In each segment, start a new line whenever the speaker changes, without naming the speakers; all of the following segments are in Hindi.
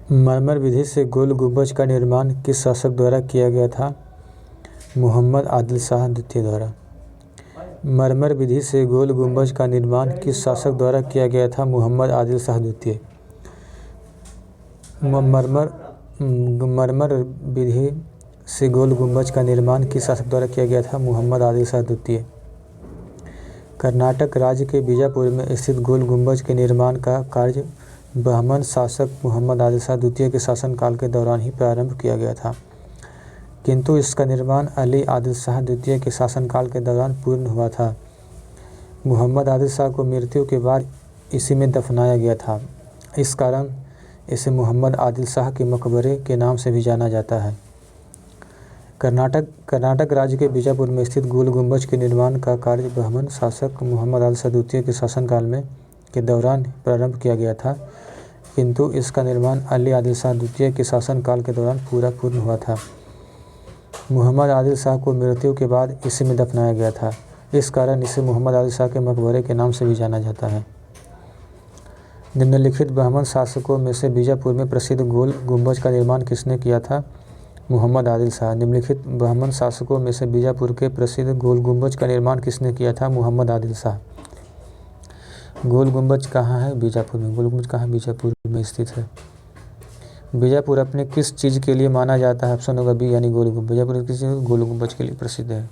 मरमर विधि से गोल गुंबज का निर्माण किस शासक द्वारा किया गया था? मोहम्मद आदिल शाह द्वितीय द्वारा। मरमर विधि से गोल गुंबज का निर्माण किस शासक द्वारा किया गया था? मोहम्मद आदिल शाह द्वितीय। मरमर विधि से गोल गुंबज का निर्माण किस शासक द्वारा किया गया था? मोहम्मद आदिल शाह द्वितीय। कर्नाटक राज्य के बीजापुर में स्थित गोल गुंबज के निर्माण का कार्य बहमन शासक मोहम्मद आदिल शाह द्वितीय के शासनकाल के दौरान ही प्रारंभ किया गया था, किंतु इसका निर्माण अली आदिल शाह द्वितीय के शासनकाल के दौरान पूर्ण हुआ था। मोहम्मद आदिल शाह को मृत्यु के बाद इसी में दफनाया गया था। इस कारण इसे मोहम्मद आदिल शाह के मकबरे के नाम से भी जाना जाता है। कर्नाटक राज्य के बीजापुर में स्थित गोल गुंबज के निर्माण का कार्य बहमन शासक मोहम्मद आदिल शाह द्वितीय के शासनकाल के दौरान प्रारंभ किया गया था, किंतु इसका निर्माण अली आदिल शाह द्वितीय के शासनकाल के दौरान पूर्ण हुआ था। मोहम्मद आदिल शाह को मृत्यु के बाद इसी में दफनाया गया था। इस कारण इसे मोहम्मद आदिल शाह के मकबरे के नाम से भी जाना जाता है। निम्नलिखित बहमन शासकों में से बीजापुर में प्रसिद्ध गोल गुंबज का निर्माण किसने किया था? मोहम्मद आदिल शाह। निम्नलिखित बहमन शासकों में से बीजापुर के प्रसिद्ध गोल गुंबज का निर्माण किसने किया था? मोहम्मद आदिल शाह। गोल गुंबज कहाँ है? बीजापुर में। गोल गुंबज कहाँ? बीजापुर में स्थित है। बीजापुर अपने किस चीज़ के लिए माना जाता है? ऑप्शन होगा बी यानी गोल गुंबज। बीजापुर किस गोल गुंबज के लिए प्रसिद्ध है?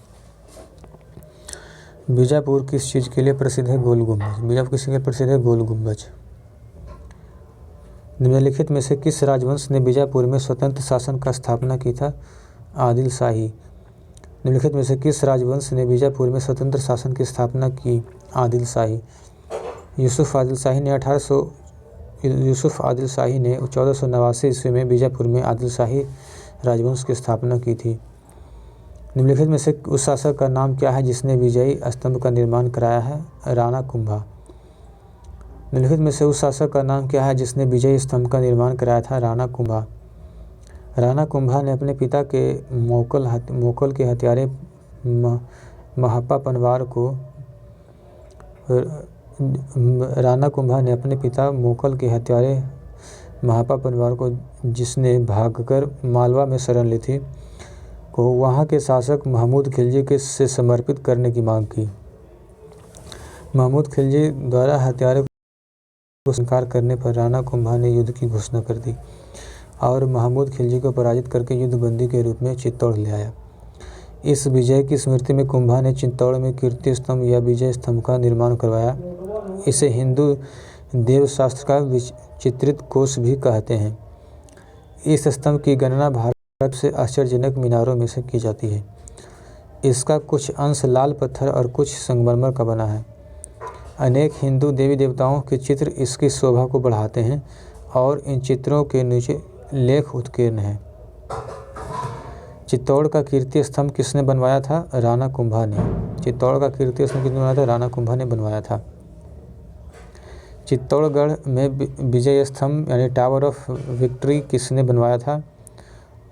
बीजापुर किस चीज़ के लिए प्रसिद्ध है? गोल गुंबज। बीजापुर किस लिए प्रसिद्ध है? गोल गुंबज। निम्नलिखित में से किस राजवंश ने बीजापुर में स्वतंत्र शासन का स्थापना की था? आदिल शाही। निम्नलिखित में से किस राजवंश ने बीजापुर में स्वतंत्र शासन की स्थापना की? आदिल शाही। यूसुफ आदिल शाही ने 1489 ईस्वी में बीजापुर में आदिल शाही राजवंश की स्थापना की थी। निम्नलिखित में से उस शासक का नाम क्या है जिसने विजयी स्तंभ का निर्माण कराया है? राणा कुंभा। निम्नलिखित में से उस शासक का नाम क्या है जिसने विजयी स्तंभ का निर्माण कराया था? राणा कुंभा। राणा कुंभा ने अपने पिता के मोकल के हत्यारे महाप्पा पनवार को राणा कुंभा ने अपने पिता मोकल के हत्यारे महाप्पा पनवार को, जिसने भागकर मालवा में शरण ली थी, को वहां के शासक महमूद खिलजी के से समर्पित करने की मांग की। महमूद खिलजी द्वारा हत्यारे को स्वीकार करने पर राणा कुंभा ने युद्ध की घोषणा कर दी और महमूद खिलजी को पराजित करके युद्धबंदी के रूप में चित्तौड़ ले आया। इस विजय की स्मृति में कुंभा ने चित्तौड़ में कीर्ति स्तंभ या विजय स्तंभ का निर्माण करवाया। इसे हिंदू देवशास्त्र का विचित्रित कोष भी कहते हैं। इस स्तंभ की गणना भारत से आश्चर्यजनक मीनारों में से की जाती है। इसका कुछ अंश लाल पत्थर और कुछ संगमरमर का बना है। अनेक हिंदू देवी देवताओं के चित्र इसकी शोभा को बढ़ाते हैं और इन चित्रों के नीचे लेख उत्कीर्ण हैं। चित्तौड़ का कीर्ति स्तंभ किसने बनवाया था? राणा कुंभा ने। चित्तौड़ का कीर्ति स्तंभ किसने बनवाया था? राणा कुंभा ने बनवाया था। चित्तौड़गढ़ में विजय स्तंभ यानी टावर ऑफ विक्ट्री किसने बनवाया था?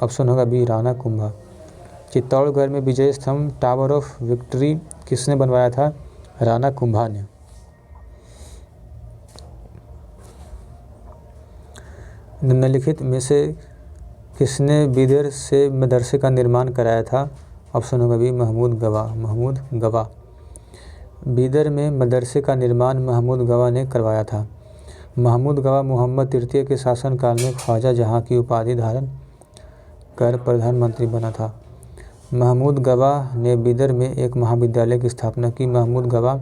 ऑप्शन होगा बी राणा कुंभा। चित्तौड़गढ़ में विजय स्तंभ टावर ऑफ विक्ट्री किसने बनवाया था? राणा कुंभा ने। निम्नलिखित में से किसने बीदर से मदरसे का निर्माण कराया था? ऑप्शन होगा बी महमूद गवा। बीदर में मदरसे का निर्माण महमूद गवा ने करवाया था। महमूद गवा मोहम्मद तृतीय के शासनकाल में ख्वाजा जहाँ की उपाधि धारण कर प्रधानमंत्री बना था। महमूद गवा ने बीदर में एक महाविद्यालय की स्थापना की। महमूद गवा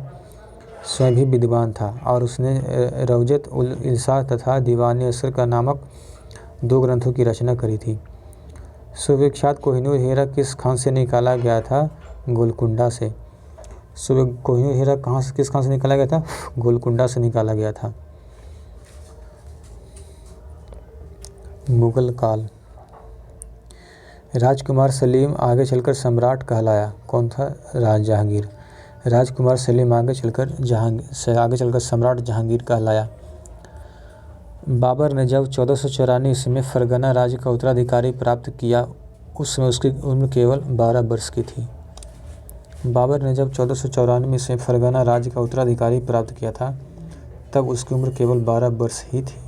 स्वयं भी विद्वान था और उसने रौजत उल इल्सा तथा दीवान असर का नामक 2 ग्रंथों की रचना करी थी। सुविख्यात कोहिनूर हीरा किस खान से निकाला गया था? गोलकुंडा से। कोहिनूर हीरा किस खान से निकाला गया था? गोलकुंडा से निकाला गया था। मुगल काल। राजकुमार सलीम आगे चलकर सम्राट कहलाया। कौन था? जहांगीर। राजकुमार सलीम आगे चलकर सम्राट जहांगीर कहलाया। बाबर ने जब 1494 ईस्वी में फरगना राज्य का उत्तराधिकारी प्राप्त किया, उस समय उसकी उम्र केवल 12 वर्ष की थी। बाबर ने जब 1494 ईस्वी में फरगना राज्य का उत्तराधिकारी प्राप्त किया था, तब उसकी उम्र केवल 12 वर्ष ही थी।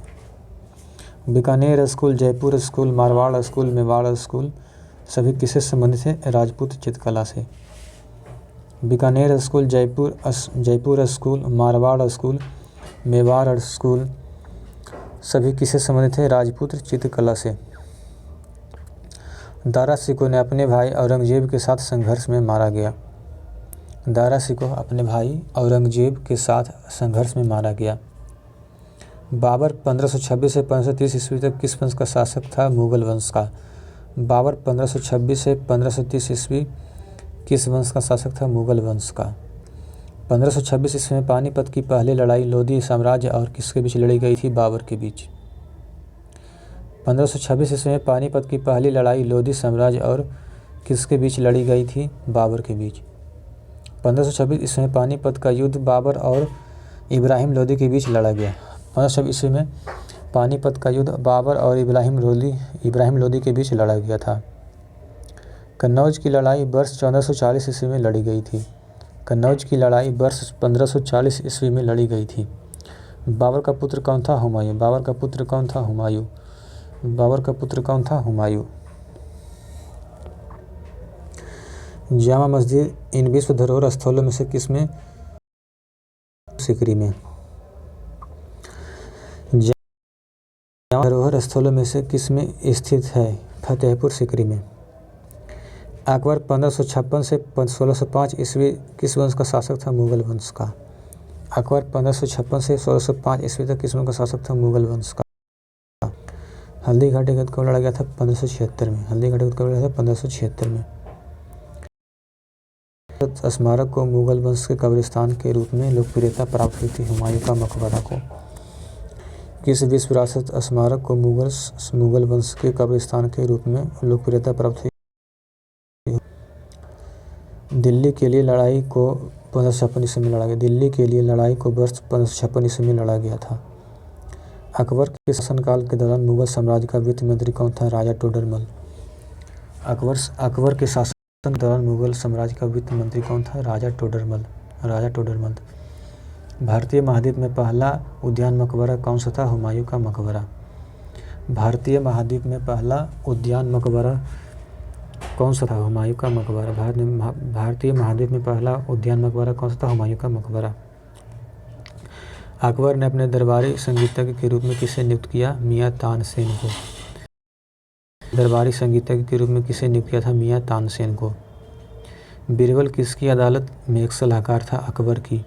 Bikaner school, Jaipur school, Marwar school, Mewar school सभी किससे संबंधित हैं? राजपूत चित्रकला से। Bikaner school, Jaipur school, Marwar school, Mewar school सभी किससे संबंधित हैं? राजपूत चित्रकला से। दारा शिकोह ने अपने भाई औरंगजेब के साथ संघर्ष में मारा गया। दारा शिकोह अपने भाई औरंगजेब के साथ संघर्ष में मारा गया। बाबर 1526 से 1530 ईस्वी तक किस वंश का शासक था? मुगल वंश का। बाबर 1526 से 1530 ईस्वी किस वंश का शासक था? मुगल वंश का। 1526 ईस्वी में पानीपत की पहली लड़ाई लोधी साम्राज्य और किसके बीच लड़ी गई थी? बाबर के बीच। 1526 ईस्वी में पानीपत की पहली लड़ाई लोधी साम्राज्य और किसके बीच लड़ी गई थी? बाबर के बीच। 1526 ईस्वी में पानीपत का युद्ध बाबर और इब्राहिम लोदी के बीच लड़ा गया। 1526 ईस्वी में पानीपत का युद्ध बाबर और इब्राहिम लोदी के बीच लड़ा गया था। कन्नौज की लड़ाई वर्ष 1440 ईस्वी में लड़ी गई थी। कन्नौज की लड़ाई वर्ष 1540 ईस्वी में लड़ी गई थी। बाबर का पुत्र कौन था? हुमायूं। बाबर का पुत्र कौन था? हुमायूं। बाबर का पुत्र कौन था? हुमायूं। जामा मस्जिद इन विश्व धरोहर स्थलों में से किसमें? सिकरी में। जामा धरोहर स्थलों में से किसमें स्थित है? फतेहपुर सिकरी में। अकबर 1556 से 1605 ईस्वी किस वंश का शासक था? मुगल वंश का। अकबर 1556 से 1605 ईस्वी तक किस वंश का शासक था? मुगल वंश का। हल्दी घाटी युद्ध कब लड़ा गया था? 1576 में। हल्दी घाटी युद्ध कब लड़ा गया था? 1576 में। स्मारक को मुगल वंश के कब्रिस्तान के रूप में लोकप्रियता प्राप्त हुई थी। हुमायूं का मकबरा को किस विश्व विरासत स्मारक को मुगल वंश के कब्रिस्तान के रूप में लोकप्रियता प्राप्त हुई? दिल्ली के लिए लड़ाई को 1556 ईस्वी में लड़ा गया। दिल्ली के लिए लड़ाई को वर्ष 1556 ईस्वी में लड़ा गया था। अकबर के शासनकाल के दौरान मुगल साम्राज्य का वित्त मंत्री कौन था? राजा टोडरमल। अकबर के शासन के दौरान मुगल साम्राज्य का वित्त मंत्री कौन था? राजा टोडरमल। भारतीय महाद्वीप में पहला उद्यान मकबरा कौन सा था? हुमायूं का मकबरा। भारतीय महाद्वीप में पहला उद्यान मकबरा कौन सा था? हुमायूं का मकबरा। भारतीय महाद्वीप में पहला उद्यान मकबरा कौन सा था? हुमायूं का मकबरा। अकबर ने अपने दरबारी संगीतज्ञ के रूप में किसे नियुक्त किया? मियां तानसेन को। दरबारी संगीतज्ञ के रूप में किसे नियुक्त किया था? मियां तानसेन को। बीरबल किसकी अदालत में एक सलाहकार था? अकबर की।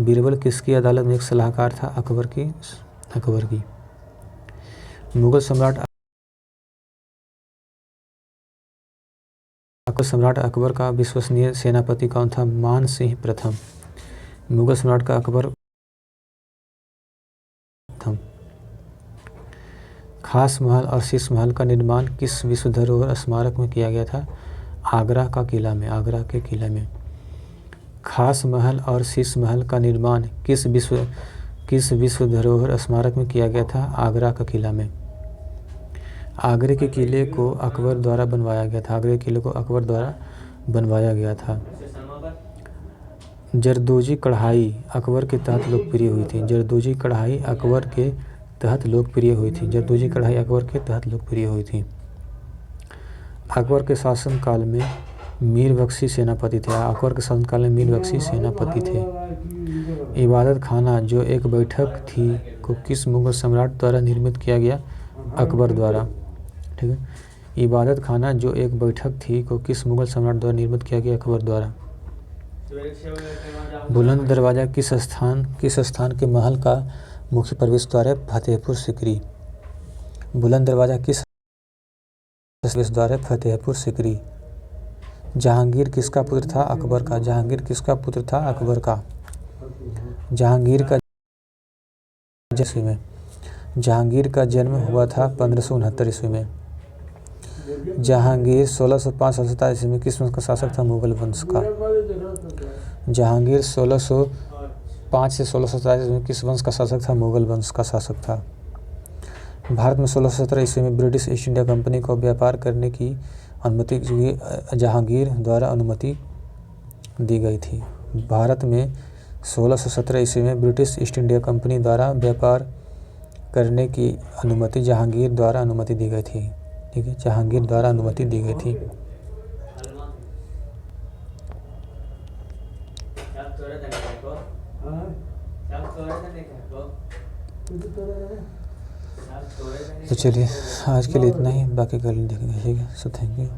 बीरबल किसकी अदालत में एक सलाहकार था? अकबर की। मुगल सम्राट अकबर का विश्वसनीय सेनापति कौन था? मान सिंह प्रथम। मुगल सम्राट का अकबर खास महल और शीश महल का निर्माण किस विश्व धरोहर स्मारक में किया गया था? आगरा के किला में। खास महल और शीश महल का निर्माण किस विश्व धरोहर स्मारक में किया गया था? आगरा का किला में। आगरे के किले को अकबर द्वारा बनवाया गया था। जरदोजी कढ़ाई अकबर के तहत लोकप्रिय हुई थी। जरदोजी कढ़ाई अकबर के तहत लोकप्रिय हुई थी। अकबर के शासनकाल में मीर बख्शी सेनापति थे। इबादत खाना जो एक बैठक थी को किस मुगल सम्राट द्वारा निर्मित किया गया? अकबर द्वारा। ठीक है। इबादत खाना जो एक बैठक थी को किस मुगल सम्राट द्वारा निर्मित किया गया? अकबर द्वारा। बुलंद दरवाजा किस स्थान के महल का मुख्य प्रवेश द्वार है? फतेहपुर सिकरी। बुलंद दरवाजा किस प्रवेश द्वार है? फतेहपुर सिकरी। जहांगीर किसका पुत्र था? अकबर का। जहांगीर का जन्म हुआ था 1569 ईस्वी में। जहांगीर 1605-1627 ईस्वी में किस वंश का शासक था? मुगल वंश का। जहांगीर 1605 से 1627 ईस्वी में किस वंश का शासक था? मुगल वंश का शासक था। भारत में 1617 ईस्वी में ब्रिटिश ईस्ट इंडिया कंपनी को व्यापार करने की अनुमति जहांगीर द्वारा अनुमति दी गई थी। भारत में 1617 ईस्वी में ब्रिटिश ईस्ट इंडिया कंपनी द्वारा व्यापार करने की अनुमति जहांगीर द्वारा अनुमति दी गई थी। ठीक है, जहांगीर द्वारा अनुमति दी गई थी। तो चलिए आज के लिए इतना ही, बाकी कल देखेंगे। ठीक है, सो थैंक यू।